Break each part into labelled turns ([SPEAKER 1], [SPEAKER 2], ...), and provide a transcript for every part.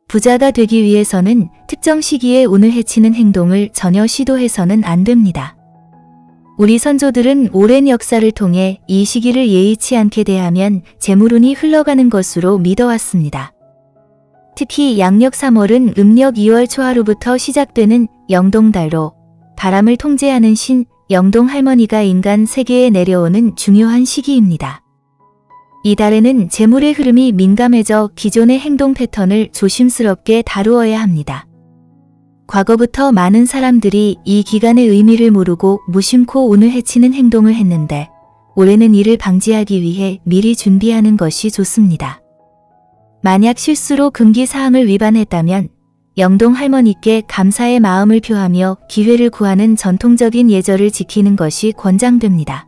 [SPEAKER 1] 부자가 되기 위해서는 특정 시기에 운을 해치는 행동을 전혀 시도해서는 안 됩니다. 우리 선조들은 오랜 역사를 통해 이 시기를 예의치 않게 대하면 재물운이 흘러가는 것으로 믿어왔습니다. 특히 양력 3월은 음력 2월 초하루부터 시작되는 영동달로 바람을 통제하는 신 영동할머니가 인간 세계에 내려오는 중요한 시기입니다. 이 달에는 재물의 흐름이 민감해져 기존의 행동 패턴을 조심스럽게 다루어야 합니다. 과거부터 많은 사람들이 이 기간의 의미를 모르고 무심코 운을 해치는 행동을 했는데 올해는 이를 방지하기 위해 미리 준비하는 것이 좋습니다. 만약 실수로 금기사항을 위반했다면 영동 할머니께 감사의 마음을 표하며 기회를 구하는 전통적인 예절을 지키는 것이 권장됩니다.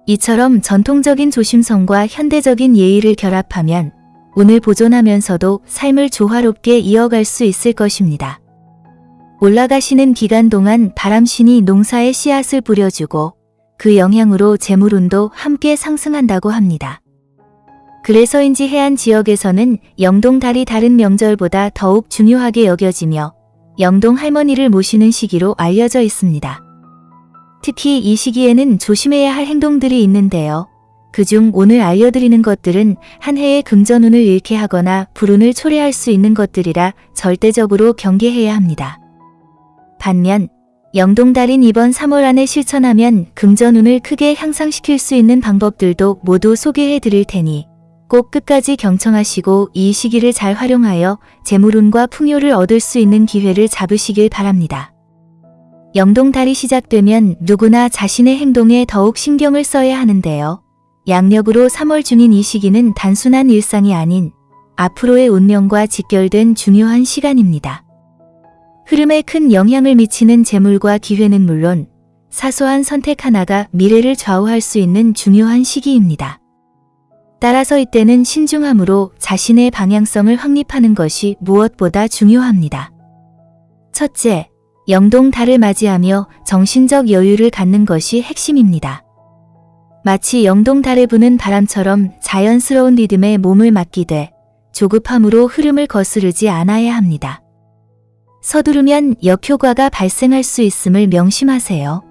[SPEAKER 1] 이처럼 전통적인 조심성과 현대적인 예의를 결합하면 운을 보존하면서도 삶을 조화롭게 이어갈 수 있을 것입니다. 올라가시는 기간 동안 바람신이 농사에 씨앗을 뿌려주고 그 영향으로 재물운도 함께 상승한다고 합니다. 그래서인지 해안 지역에서는 영동달이 다른 명절보다 더욱 중요하게 여겨지며 영동 할머니를 모시는 시기로 알려져 있습니다. 특히 이 시기에는 조심해야 할 행동들이 있는데요. 그중 오늘 알려드리는 것들은 한 해의 금전운을 잃게 하거나 불운을 초래할 수 있는 것들이라 절대적으로 경계해야 합니다. 반면 영동달인 이번 3월 안에 실천하면 금전운을 크게 향상시킬 수 있는 방법들도 모두 소개해 드릴 테니 꼭 끝까지 경청하시고 이 시기를 잘 활용하여 재물운과 풍요를 얻을 수 있는 기회를 잡으시길 바랍니다. 영동달이 시작되면 누구나 자신의 행동에 더욱 신경을 써야 하는데요. 양력으로 3월 중인 이 시기는 단순한 일상이 아닌 앞으로의 운명과 직결된 중요한 시간입니다. 흐름에 큰 영향을 미치는 재물과 기회는 물론 사소한 선택 하나가 미래를 좌우할 수 있는 중요한 시기입니다. 따라서 이때는 신중함으로 자신의 방향성을 확립하는 것이 무엇보다 중요합니다. 첫째, 영동달을 맞이하며 정신적 여유를 갖는 것이 핵심입니다. 마치 영동달에 부는 바람처럼 자연스러운 리듬에 몸을 맡기되 조급함으로 흐름을 거스르지 않아야 합니다. 서두르면 역효과가 발생할 수 있음을 명심하세요.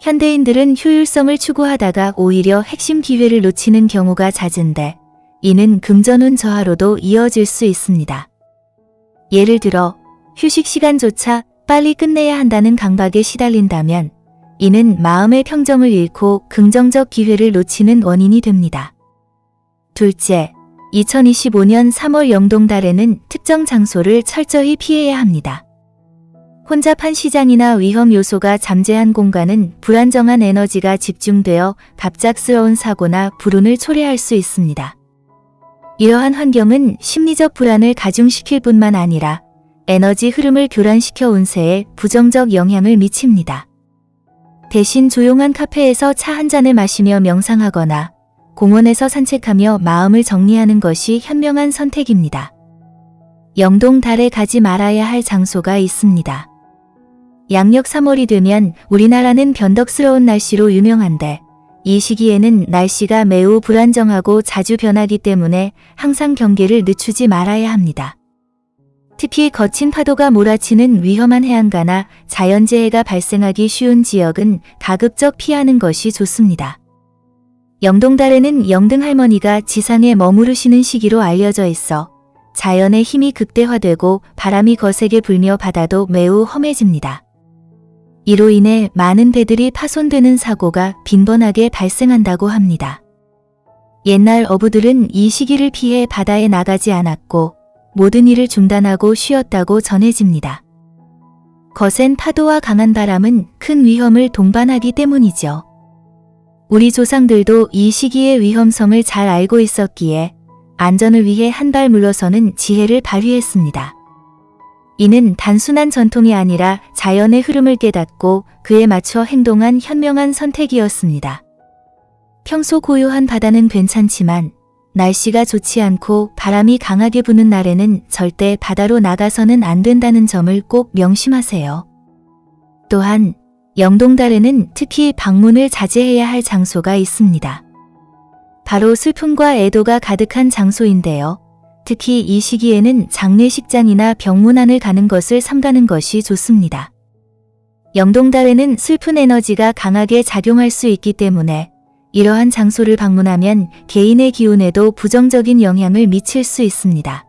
[SPEAKER 1] 현대인들은 효율성을 추구하다가 오히려 핵심 기회를 놓치는 경우가 잦은데 이는 금전운 저하로도 이어질 수 있습니다. 예를 들어 휴식 시간조차 빨리 끝내야 한다는 강박에 시달린다면 이는 마음의 평정을 잃고 긍정적 기회를 놓치는 원인이 됩니다. 둘째, 2025년 3월 영동달에는 특정 장소를 철저히 피해야 합니다. 혼잡한 시장이나 위험 요소가 잠재한 공간은 불안정한 에너지가 집중되어 갑작스러운 사고나 불운을 초래할 수 있습니다. 이러한 환경은 심리적 불안을 가중시킬 뿐만 아니라 에너지 흐름을 교란시켜 운세에 부정적 영향을 미칩니다. 대신 조용한 카페에서 차 한 잔을 마시며 명상하거나 공원에서 산책하며 마음을 정리하는 것이 현명한 선택입니다. 영동달에 가지 말아야 할 장소가 있습니다. 양력 3월이 되면 우리나라는 변덕스러운 날씨로 유명한데 이 시기에는 날씨가 매우 불안정하고 자주 변하기 때문에 항상 경계를 늦추지 말아야 합니다. 특히 거친 파도가 몰아치는 위험한 해안가나 자연재해가 발생하기 쉬운 지역은 가급적 피하는 것이 좋습니다. 영동달에는 영등할머니가 지상에 머무르시는 시기로 알려져 있어 자연의 힘이 극대화되고 바람이 거세게 불며 바다도 매우 험해집니다. 이로 인해 많은 배들이 파손되는 사고가 빈번하게 발생한다고 합니다. 옛날 어부들은 이 시기를 피해 바다에 나가지 않았고 모든 일을 중단하고 쉬었다고 전해집니다. 거센 파도와 강한 바람은 큰 위험을 동반하기 때문이죠. 우리 조상들도 이 시기의 위험성을 잘 알고 있었기에 안전을 위해 한 발 물러서는 지혜를 발휘했습니다. 이는 단순한 전통이 아니라 자연의 흐름을 깨닫고 그에 맞춰 행동한 현명한 선택이었습니다. 평소 고요한 바다는 괜찮지만 날씨가 좋지 않고 바람이 강하게 부는 날에는 절대 바다로 나가서는 안 된다는 점을 꼭 명심하세요. 또한 영동달에는 특히 방문을 자제해야 할 장소가 있습니다. 바로 슬픔과 애도가 가득한 장소인데요. 특히 이 시기에는 장례식장이나 병문안을 가는 것을 삼가는 것이 좋습니다. 영동달에는 슬픈 에너지가 강하게 작용할 수 있기 때문에 이러한 장소를 방문하면 개인의 기운에도 부정적인 영향을 미칠 수 있습니다.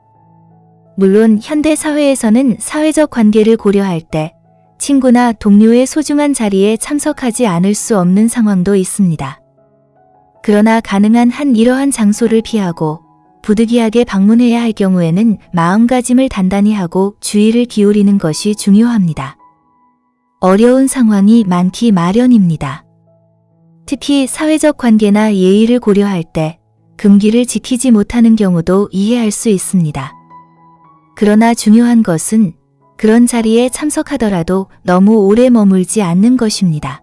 [SPEAKER 1] 물론 현대 사회에서는 사회적 관계를 고려할 때 친구나 동료의 소중한 자리에 참석하지 않을 수 없는 상황도 있습니다. 그러나 가능한 한 이러한 장소를 피하고 부득이하게 방문해야 할 경우에는 마음가짐을 단단히 하고 주의를 기울이는 것이 중요합니다. 어려운 상황이 많기 마련입니다. 특히 사회적 관계나 예의를 고려할 때 금기를 지키지 못하는 경우도 이해할 수 있습니다. 그러나 중요한 것은 그런 자리에 참석하더라도 너무 오래 머물지 않는 것입니다.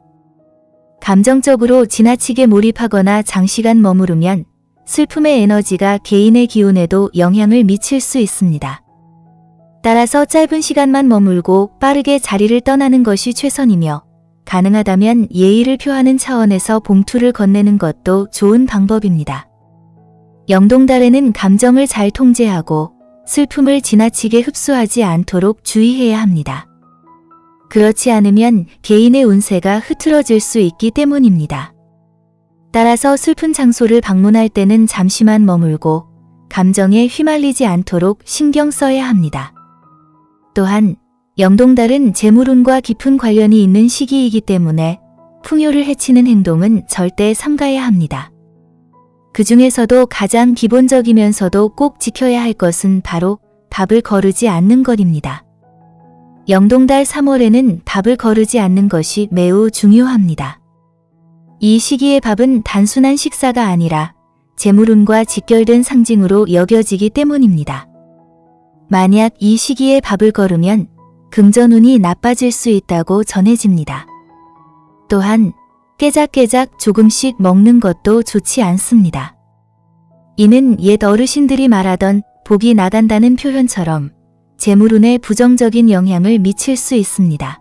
[SPEAKER 1] 감정적으로 지나치게 몰입하거나 장시간 머무르면 슬픔의 에너지가 개인의 기운에도 영향을 미칠 수 있습니다. 따라서 짧은 시간만 머물고 빠르게 자리를 떠나는 것이 최선이며 가능하다면 예의를 표하는 차원에서 봉투를 건네는 것도 좋은 방법입니다. 영동달에는 감정을 잘 통제하고 슬픔을 지나치게 흡수하지 않도록 주의해야 합니다. 그렇지 않으면 개인의 운세가 흐트러질 수 있기 때문입니다. 따라서 슬픈 장소를 방문할 때는 잠시만 머물고 감정에 휘말리지 않도록 신경 써야 합니다. 또한 영동달은 재물운과 깊은 관련이 있는 시기이기 때문에 풍요를 해치는 행동은 절대 삼가야 합니다. 그 중에서도 가장 기본적이면서도 꼭 지켜야 할 것은 바로 밥을 거르지 않는 것입니다. 영동달 3월에는 밥을 거르지 않는 것이 매우 중요합니다. 이 시기의 밥은 단순한 식사가 아니라 재물운과 직결된 상징으로 여겨지기 때문입니다. 만약 이 시기에 밥을 거르면 금전운이 나빠질 수 있다고 전해집니다. 또한 깨작깨작 조금씩 먹는 것도 좋지 않습니다. 이는 옛 어르신들이 말하던 복이 나간다는 표현처럼 재물운에 부정적인 영향을 미칠 수 있습니다.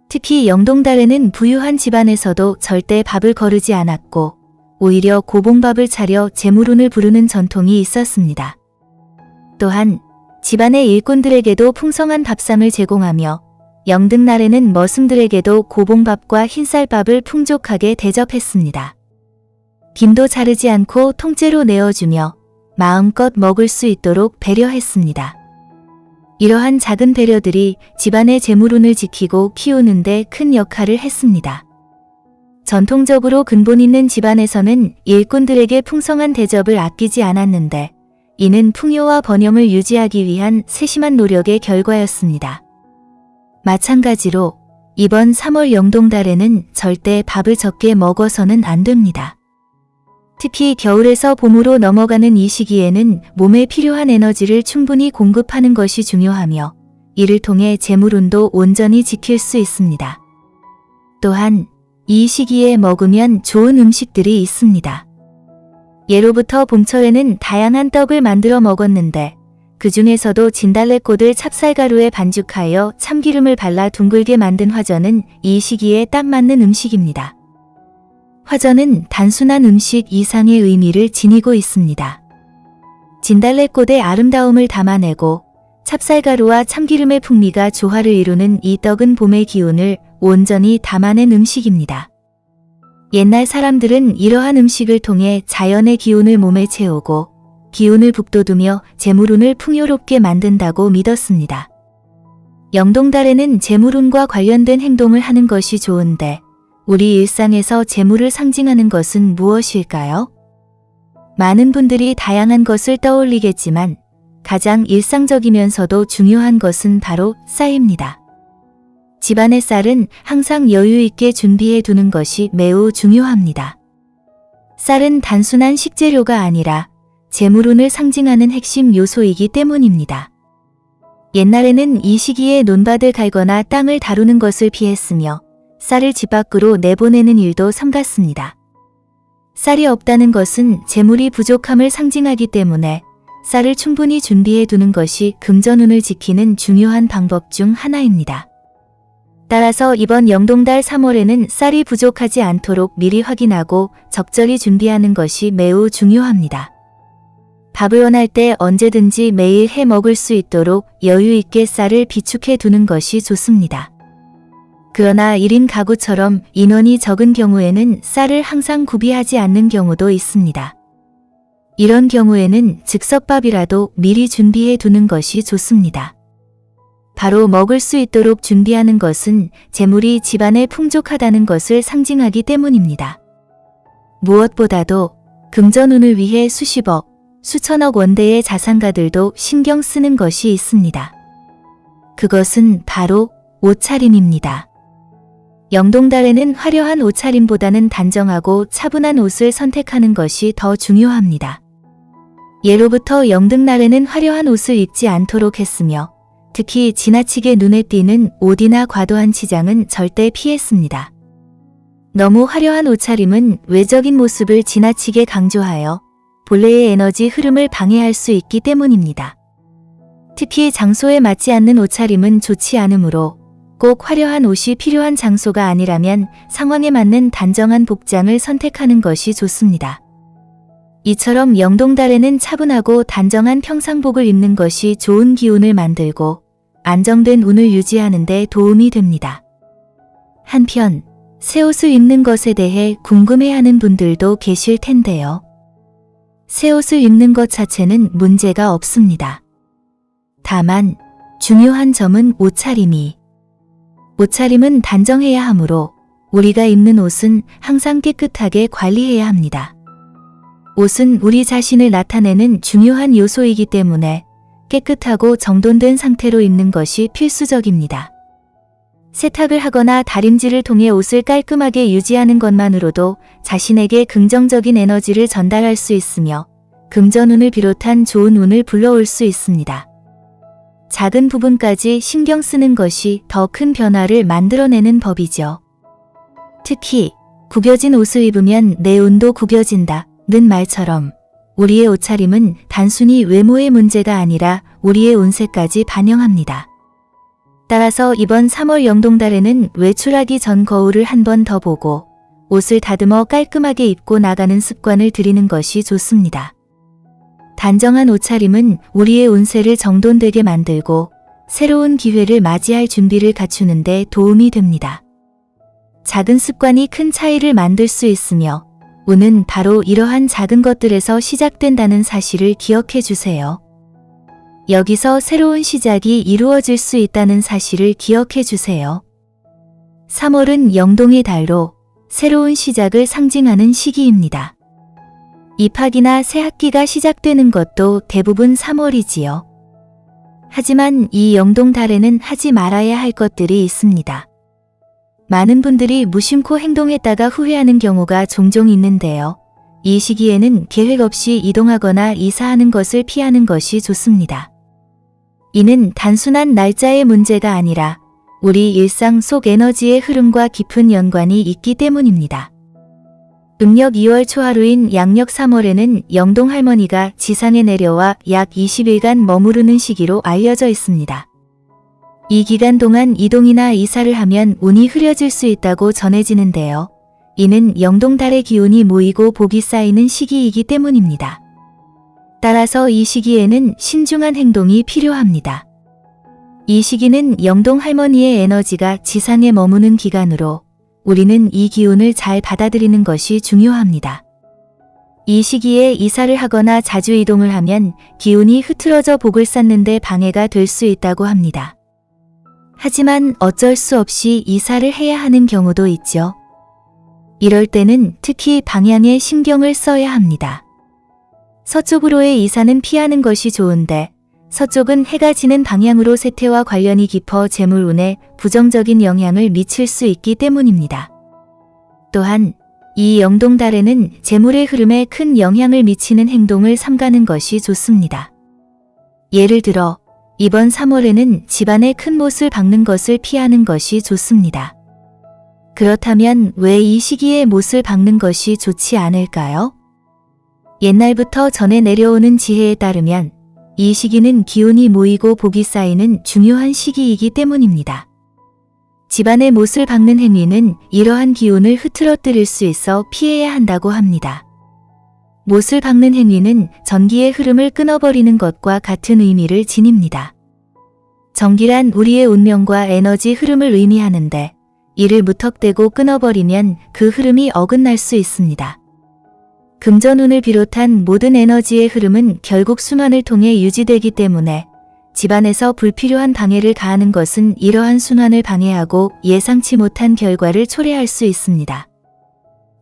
[SPEAKER 1] 특히 영동달에는 부유한 집안에서도 절대 밥을 거르지 않았고 오히려 고봉밥을 차려 재물운을 부르는 전통이 있었습니다. 또한 집안의 일꾼들에게도 풍성한 밥상을 제공하며 영등날에는 머슴들에게도 고봉밥과 흰쌀밥을 풍족하게 대접했습니다. 김도 자르지 않고 통째로 내어주며 마음껏 먹을 수 있도록 배려했습니다. 이러한 작은 배려들이 집안의 재물운을 지키고 키우는 데 큰 역할을 했습니다. 전통적으로 근본 있는 집안에서는 일꾼들에게 풍성한 대접을 아끼지 않았는데 이는 풍요와 번영을 유지하기 위한 세심한 노력의 결과였습니다. 마찬가지로 이번 3월 영동달에는 절대 밥을 적게 먹어서는 안 됩니다. 특히 겨울에서 봄으로 넘어가는 이 시기에는 몸에 필요한 에너지를 충분히 공급하는 것이 중요하며 이를 통해 재물운도 온전히 지킬 수 있습니다. 또한 이 시기에 먹으면 좋은 음식들이 있습니다. 예로부터 봄철에는 다양한 떡을 만들어 먹었는데 그 중에서도 진달래꽃을 찹쌀가루에 반죽하여 참기름을 발라 둥글게 만든 화전은 이 시기에 딱 맞는 음식입니다. 화전은 단순한 음식 이상의 의미를 지니고 있습니다. 진달래꽃의 아름다움을 담아내고 찹쌀가루와 참기름의 풍미가 조화를 이루는 이 떡은 봄의 기운을 온전히 담아낸 음식입니다. 옛날 사람들은 이러한 음식을 통해 자연의 기운을 몸에 채우고 기운을 북돋우며 재물운을 풍요롭게 만든다고 믿었습니다. 영동달에는 재물운과 관련된 행동을 하는 것이 좋은데 우리 일상에서 재물을 상징하는 것은 무엇일까요? 많은 분들이 다양한 것을 떠올리겠지만 가장 일상적이면서도 중요한 것은 바로 쌀입니다. 집안의 쌀은 항상 여유 있게 준비해 두는 것이 매우 중요합니다. 쌀은 단순한 식재료가 아니라 재물운을 상징하는 핵심 요소이기 때문입니다. 옛날에는 이 시기에 논밭을 갈거나 땅을 다루는 것을 피했으며 쌀을 집 밖으로 내보내는 일도 삼갔습니다. 쌀이 없다는 것은 재물이 부족함을 상징하기 때문에 쌀을 충분히 준비해 두는 것이 금전운을 지키는 중요한 방법 중 하나입니다. 따라서 이번 영동달 3월에는 쌀이 부족하지 않도록 미리 확인하고 적절히 준비하는 것이 매우 중요합니다. 밥을 원할 때 언제든지 매일 해 먹을 수 있도록 여유 있게 쌀을 비축해 두는 것이 좋습니다. 그러나 1인 가구처럼 인원이 적은 경우에는 쌀을 항상 구비하지 않는 경우도 있습니다. 이런 경우에는 즉석밥이라도 미리 준비해 두는 것이 좋습니다. 바로 먹을 수 있도록 준비하는 것은 재물이 집안에 풍족하다는 것을 상징하기 때문입니다. 무엇보다도 금전운을 위해 수십억, 수천억 원대의 자산가들도 신경 쓰는 것이 있습니다. 그것은 바로 옷차림입니다. 영동달에는 화려한 옷차림보다는 단정하고 차분한 옷을 선택하는 것이 더 중요합니다. 예로부터 영등날에는 화려한 옷을 입지 않도록 했으며 특히 지나치게 눈에 띄는 옷이나 과도한 치장은 절대 피했습니다. 너무 화려한 옷차림은 외적인 모습을 지나치게 강조하여 본래의 에너지 흐름을 방해할 수 있기 때문입니다. 특히 장소에 맞지 않는 옷차림은 좋지 않으므로 꼭 화려한 옷이 필요한 장소가 아니라면 상황에 맞는 단정한 복장을 선택하는 것이 좋습니다. 이처럼 영동달에는 차분하고 단정한 평상복을 입는 것이 좋은 기운을 만들고 안정된 운을 유지하는 데 도움이 됩니다. 한편 새 옷을 입는 것에 대해 궁금해하는 분들도 계실 텐데요. 새 옷을 입는 것 자체는 문제가 없습니다. 다만 중요한 점은 옷차림은 단정해야 하므로 우리가 입는 옷은 항상 깨끗하게 관리해야 합니다. 옷은 우리 자신을 나타내는 중요한 요소이기 때문에 깨끗하고 정돈된 상태로 입는 것이 필수적입니다. 세탁을 하거나 다림질을 통해 옷을 깔끔하게 유지하는 것만으로도 자신에게 긍정적인 에너지를 전달할 수 있으며 금전운을 비롯한 좋은 운을 불러올 수 있습니다. 작은 부분까지 신경 쓰는 것이 더 큰 변화를 만들어내는 법이죠. 특히 구겨진 옷을 입으면 내 운도 구겨진다는 말처럼 우리의 옷차림은 단순히 외모의 문제가 아니라 우리의 운세까지 반영합니다. 따라서 이번 3월 영동달에는 외출하기 전 거울을 한 번 더 보고 옷을 다듬어 깔끔하게 입고 나가는 습관을 들이는 것이 좋습니다. 단정한 옷차림은 우리의 운세를 정돈되게 만들고 새로운 기회를 맞이할 준비를 갖추는 데 도움이 됩니다. 작은 습관이 큰 차이를 만들 수 있으며 운은 바로 이러한 작은 것들에서 시작된다는 사실을 기억해 주세요. 여기서 새로운 시작이 이루어질 수 있다는 사실을 기억해 주세요. 3월은 영동의 달로 새로운 시작을 상징하는 시기입니다. 입학이나 새 학기가 시작되는 것도 대부분 3월이지요. 하지만 이 영동달에는 하지 말아야 할 것들이 있습니다. 많은 분들이 무심코 행동했다가 후회하는 경우가 종종 있는데요. 이 시기에는 계획 없이 이동하거나 이사하는 것을 피하는 것이 좋습니다. 이는 단순한 날짜의 문제가 아니라 우리 일상 속 에너지의 흐름과 깊은 연관이 있기 때문입니다. 음력 2월 초하루인 양력 3월에는 영동 할머니가 지상에 내려와 약 20일간 머무르는 시기로 알려져 있습니다. 이 기간 동안 이동이나 이사를 하면 운이 흐려질 수 있다고 전해지는데요. 이는 영동달의 기운이 모이고 복이 쌓이는 시기이기 때문입니다. 따라서 이 시기에는 신중한 행동이 필요합니다. 이 시기는 영동 할머니의 에너지가 지상에 머무는 기간으로 우리는 이 기운을 잘 받아들이는 것이 중요합니다. 이 시기에 이사를 하거나 자주 이동을 하면 기운이 흐트러져 복을 쌓는 데 방해가 될 수 있다고 합니다. 하지만 어쩔 수 없이 이사를 해야 하는 경우도 있죠. 이럴 때는 특히 방향에 신경을 써야 합니다. 서쪽으로의 이사는 피하는 것이 좋은데 서쪽은 해가 지는 방향으로 세태와 관련이 깊어 재물운에 부정적인 영향을 미칠 수 있기 때문입니다. 또한 이 영동달에는 재물의 흐름에 큰 영향을 미치는 행동을 삼가는 것이 좋습니다. 예를 들어 이번 3월에는 집안에 큰 못을 박는 것을 피하는 것이 좋습니다. 그렇다면 왜 이 시기에 못을 박는 것이 좋지 않을까요? 옛날부터 전해 내려오는 지혜에 따르면 이 시기는 기운이 모이고 복이 쌓이는 중요한 시기이기 때문입니다. 집안에 못을 박는 행위는 이러한 기운을 흐트러뜨릴 수 있어 피해야 한다고 합니다. 못을 박는 행위는 전기의 흐름을 끊어버리는 것과 같은 의미를 지닙니다. 전기란 우리의 운명과 에너지 흐름을 의미하는데 이를 무턱대고 끊어버리면 그 흐름이 어긋날 수 있습니다. 금전운을 비롯한 모든 에너지의 흐름은 결국 순환을 통해 유지되기 때문에 집안에서 불필요한 방해를 가하는 것은 이러한 순환을 방해하고 예상치 못한 결과를 초래할 수 있습니다.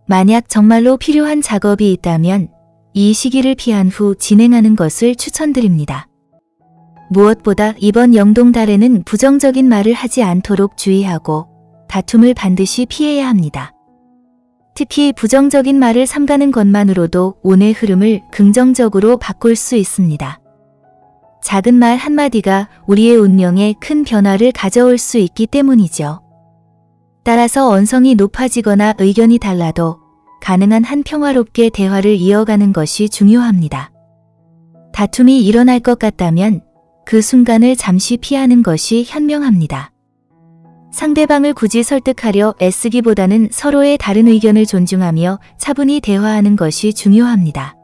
[SPEAKER 1] 만약 정말로 필요한 작업이 있다면 이 시기를 피한 후 진행하는 것을 추천드립니다. 무엇보다 이번 영동달에는 부정적인 말을 하지 않도록 주의하고 다툼을 반드시 피해야 합니다. 특히 부정적인 말을 삼가는 것만으로도 운의 흐름을 긍정적으로 바꿀 수 있습니다. 작은 말 한마디가 우리의 운명에 큰 변화를 가져올 수 있기 때문이죠. 따라서 언성이 높아지거나 의견이 달라도 가능한 한 평화롭게 대화를 이어가는 것이 중요합니다. 다툼이 일어날 것 같다면 그 순간을 잠시 피하는 것이 현명합니다. 상대방을 굳이 설득하려 애쓰기보다는 서로의 다른 의견을 존중하며 차분히 대화하는 것이 중요합니다.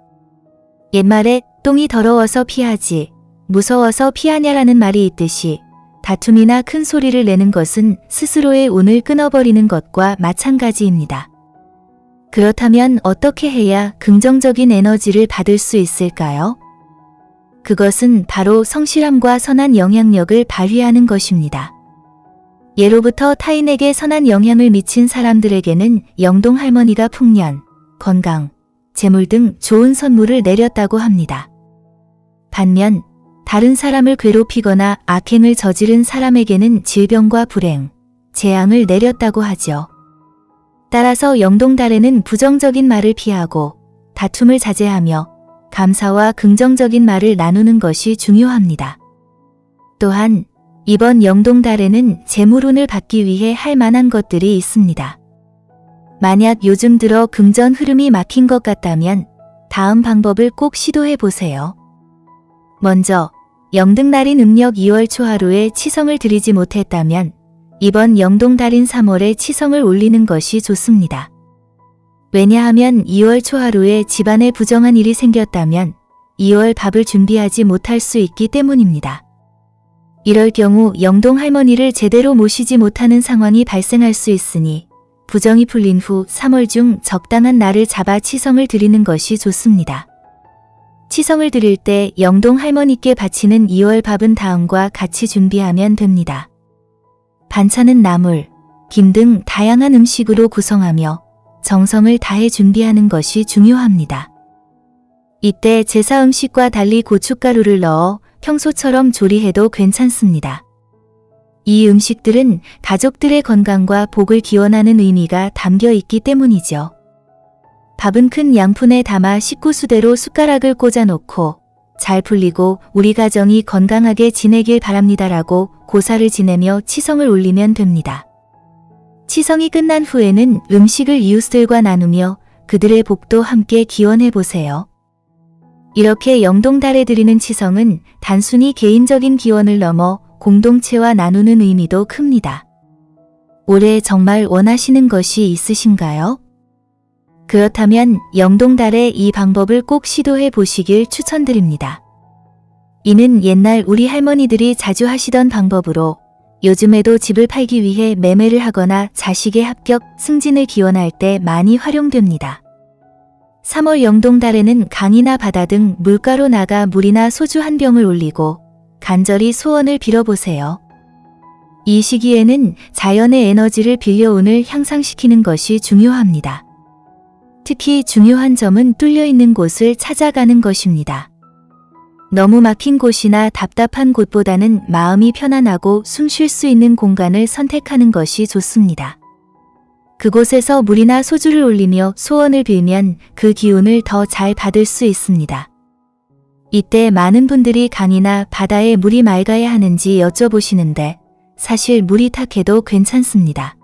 [SPEAKER 1] 옛말에 똥이 더러워서 피하지 무서워서 피하냐라는 말이 있듯이 다툼이나 큰 소리를 내는 것은 스스로의 운을 끊어버리는 것과 마찬가지입니다. 그렇다면 어떻게 해야 긍정적인 에너지를 받을 수 있을까요? 그것은 바로 성실함과 선한 영향력을 발휘하는 것입니다. 예로부터 타인에게 선한 영향을 미친 사람들에게는 영동 할머니가 풍년, 건강, 재물 등 좋은 선물을 내렸다고 합니다. 반면 다른 사람을 괴롭히거나 악행을 저지른 사람에게는 질병과 불행, 재앙을 내렸다고 하죠. 따라서 영동달에는 부정적인 말을 피하고 다툼을 자제하며 감사와 긍정적인 말을 나누는 것이 중요합니다. 또한 이번 영동달에는 재물운을 받기 위해 할 만한 것들이 있습니다. 만약 요즘 들어 금전 흐름이 막힌 것 같다면 다음 방법을 꼭 시도해 보세요. 먼저 영등날인 음력 2월 초하루에 치성을 드리지 못했다면 이번 영동달인 3월에 치성을 올리는 것이 좋습니다. 왜냐하면 2월 초하루에 집안에 부정한 일이 생겼다면 2월 밥을 준비하지 못할 수 있기 때문입니다. 이럴 경우 영동 할머니를 제대로 모시지 못하는 상황이 발생할 수 있으니 부정이 풀린 후 3월 중 적당한 날을 잡아 치성을 드리는 것이 좋습니다. 치성을 드릴 때 영동 할머니께 바치는 2월 밥은 다음과 같이 준비하면 됩니다. 반찬은 나물, 김 등 다양한 음식으로 구성하며 정성을 다해 준비하는 것이 중요합니다. 이때 제사 음식과 달리 고춧가루를 넣어 평소처럼 조리해도 괜찮습니다. 이 음식들은 가족들의 건강과 복을 기원하는 의미가 담겨 있기 때문이죠. 밥은 큰 양푼에 담아 식구수대로 숟가락을 꽂아 놓고 잘 풀리고 우리 가정이 건강하게 지내길 바랍니다라고 고사를 지내며 치성을 올리면 됩니다. 치성이 끝난 후에는 음식을 이웃들과 나누며 그들의 복도 함께 기원해 보세요. 이렇게 영동달에 드리는 치성은 단순히 개인적인 기원을 넘어 공동체와 나누는 의미도 큽니다. 올해 정말 원하시는 것이 있으신가요? 그렇다면 영동달에 이 방법을 꼭 시도해 보시길 추천드립니다. 이는 옛날 우리 할머니들이 자주 하시던 방법으로 요즘에도 집을 팔기 위해 매매를 하거나 자식의 합격, 승진을 기원할 때 많이 활용됩니다. 3월 영동달에는 강이나 바다 등 물가로 나가 물이나 소주 한 병을 올리고 간절히 소원을 빌어보세요. 이 시기에는 자연의 에너지를 빌려 운을 향상시키는 것이 중요합니다. 특히 중요한 점은 뚫려 있는 곳을 찾아가는 것입니다. 너무 막힌 곳이나 답답한 곳보다는 마음이 편안하고 숨 쉴 수 있는 공간을 선택하는 것이 좋습니다. 그곳에서 물이나 소주를 올리며 소원을 빌면 그 기운을 더 잘 받을 수 있습니다. 이때 많은 분들이 강이나 바다에 물이 맑아야 하는지 여쭤보시는데 사실 물이 탁해도 괜찮습니다.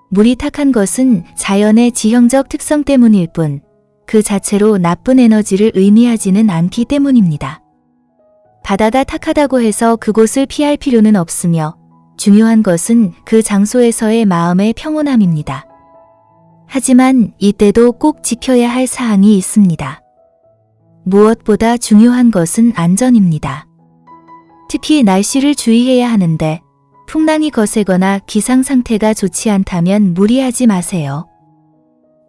[SPEAKER 1] 물이 탁한 것은 자연의 지형적 특성 때문일 뿐 그 자체로 나쁜 에너지를 의미하지는 않기 때문입니다. 바다가 탁하다고 해서 그곳을 피할 필요는 없으며 중요한 것은 그 장소에서의 마음의 평온함입니다. 하지만 이때도 꼭 지켜야 할 사항이 있습니다. 무엇보다 중요한 것은 안전입니다. 특히 날씨를 주의해야 하는데 풍랑이 거세거나 기상 상태가 좋지 않다면 무리하지 마세요.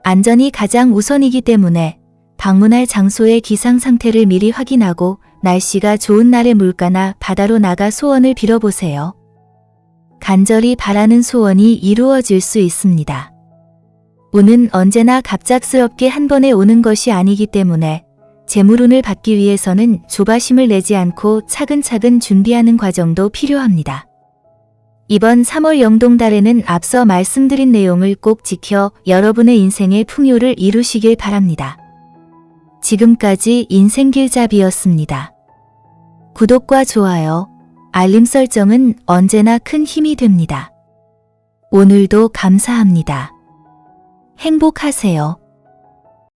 [SPEAKER 1] 안전이 가장 우선이기 때문에 방문할 장소의 기상 상태를 미리 확인하고 날씨가 좋은 날에 물가나 바다로 나가 소원을 빌어보세요. 간절히 바라는 소원이 이루어질 수 있습니다. 운은 언제나 갑작스럽게 한 번에 오는 것이 아니기 때문에 재물운을 받기 위해서는 조바심을 내지 않고 차근차근 준비하는 과정도 필요합니다. 이번 3월 영동달에는 앞서 말씀드린 내용을 꼭 지켜 여러분의 인생의 풍요를 이루시길 바랍니다. 지금까지 인생길잡이였습니다. 구독과 좋아요, 알림 설정은 언제나 큰 힘이 됩니다. 오늘도 감사합니다. 행복하세요.